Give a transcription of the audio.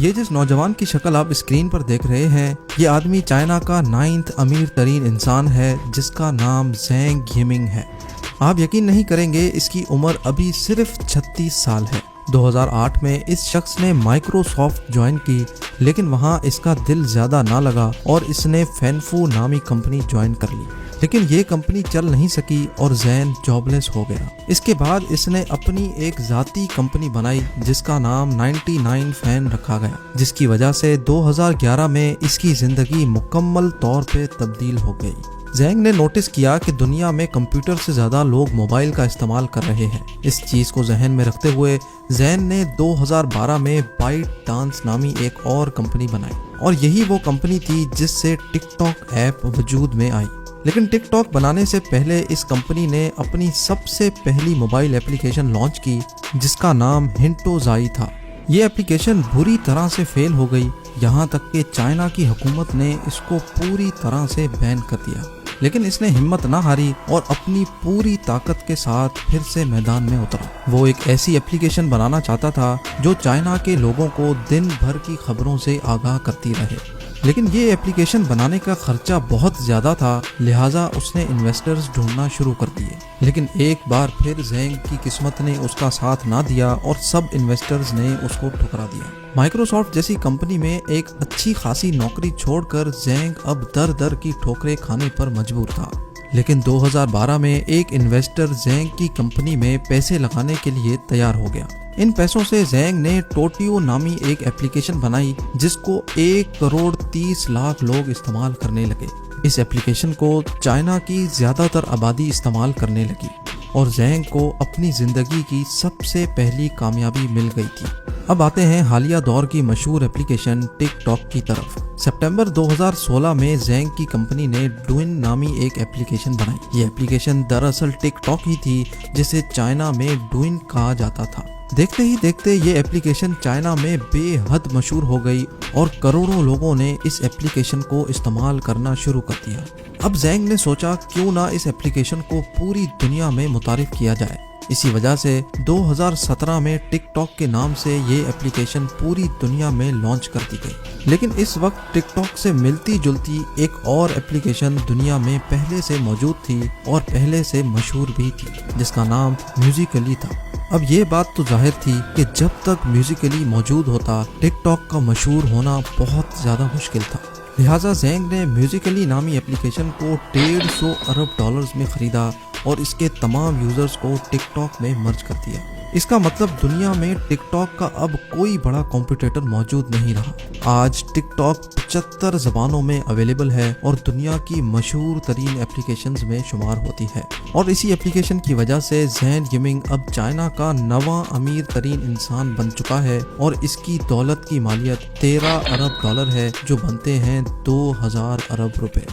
یہ جس نوجوان کی شکل آپ اسکرین پر دیکھ رہے ہیں، یہ آدمی چائنا کا 9 امیر ترین انسان ہے جس کا نام زینگ یمنگ ہے۔ آپ یقین نہیں کریں گے، اس کی عمر ابھی صرف 36 سال ہے۔ 2008 میں اس شخص نے مائکروسافٹ جوائن کی، لیکن وہاں اس کا دل زیادہ نہ لگا اور اس نے فینفو نامی کمپنی جوائن کر لی، لیکن یہ کمپنی چل نہیں سکی اور زین جاب لیس ہو گیا۔ اس کے بعد اس نے اپنی ایک ذاتی کمپنی بنائی جس کا نام 99 فین رکھا گیا، جس کی وجہ سے 2011 میں اس کی زندگی مکمل طور پہ تبدیل ہو گئی۔ زینگ نے نوٹس کیا کہ دنیا میں کمپیوٹر سے زیادہ لوگ موبائل کا استعمال کر رہے ہیں۔ اس چیز کو ذہن میں رکھتے ہوئے زین نے 2012 میں بائٹ ڈانس نامی ایک اور کمپنی بنائی، اور یہی وہ کمپنی تھی جس سے ٹک ٹاک ایپ وجود میں آئی۔ لیکن ٹک ٹاک بنانے سے پہلے اس کمپنی نے اپنی سب سے پہلی موبائل اپلیکیشن لانچ کی جس کا نام ہنٹو زائی تھا۔ یہ اپلیکیشن بری طرح سے فیل ہو گئی، یہاں تک کہ چائنا کی حکومت نے اس کو پوری طرح سے بین کر دیا، لیکن اس نے ہمت نہ ہاری اور اپنی پوری طاقت کے ساتھ پھر سے میدان میں اترا۔ وہ ایک ایسی اپلیکیشن بنانا چاہتا تھا جو چائنا کے لوگوں کو دن بھر کی خبروں سے آگاہ کرتی رہے، لیکن یہ اپلیکیشن بنانے کا خرچہ بہت زیادہ تھا، لہٰذا اس نے انویسٹرز ڈھونڈنا شروع کر دیے۔ لیکن ایک بار پھر زینگ کی قسمت نے اس کا ساتھ نہ دیا اور سب انویسٹرز نے اس کو ٹھکرا دیا۔ مائکروسافٹ جیسی کمپنی میں ایک اچھی خاصی نوکری چھوڑ کر زینگ اب در در کی ٹھوکریں کھانے پر مجبور تھا۔ لیکن 2012 میں ایک انویسٹر زینگ کی کمپنی میں پیسے لگانے کے لیے تیار ہو گیا۔ ان پیسوں سے زینگ نے ٹوٹیو نامی ایک اپلیکیشن بنائی جس کو 1,30,00,000 لوگ استعمال کرنے لگے۔ اس اپلیکیشن کو چائنا کی زیادہ تر آبادی استعمال کرنے لگی اور زینگ کو اپنی زندگی کی سب سے پہلی کامیابی مل گئی تھی۔ اب آتے ہیں حالیہ دور کی مشہور اپلیکیشن ٹک ٹاک کی طرف۔ سپٹمبر 2016 میں زینگ کی کمپنی نے ڈوئن نامی ایک اپلیکیشن بنائی۔ یہ اپلیکیشن دراصل ٹک ٹاک ہی تھی جسے چائنا میں ڈوئن کہا جاتا تھا۔ دیکھتے ہی دیکھتے یہ اپلیکیشن چائنا میں بے حد مشہور ہو گئی اور کروڑوں لوگوں نے اس اپلیکیشن کو استعمال کرنا شروع کر دیا۔ اب زینگ نے سوچا کیوں نہ اس اپلیکیشن کو پوری دنیا میں متعارف کیا جائے۔ اسی وجہ سے 2017 میں ٹک ٹاک کے نام سے یہ اپلیکیشن پوری دنیا میں لانچ کر دی گئی۔ لیکن اس وقت ٹک ٹاک سے ملتی جلتی ایک اور اپلیکیشن دنیا میں پہلے سے موجود تھی اور پہلے سے مشہور بھی تھی، جس کا نام میوزیکلی تھا۔ اب یہ بات تو ظاہر تھی کہ جب تک میوزیکلی موجود ہوتا، ٹک ٹاک کا مشہور ہونا بہت زیادہ مشکل تھا۔ لہٰذا زینگ نے میوزیکلی نامی اپلیکیشن کو $150 ارب میں خریدا اور اس کے تمام یوزرز کو ٹک ٹاک میں مرج کر دیا۔ اس کا مطلب دنیا میں ٹک ٹاک کا اب کوئی بڑا کمپیٹیٹر موجود نہیں رہا۔ آج ٹک ٹاک 75 زبانوں میں اویلیبل ہے اور دنیا کی مشہور ترین اپلیکیشنز میں شمار ہوتی ہے، اور اسی اپلیکیشن کی وجہ سے زین یمنگ اب چائنا کا 9واں امیر ترین انسان بن چکا ہے اور اس کی دولت کی مالیت $13 ارب ہے، جو بنتے ہیں 2000 ارب روپے۔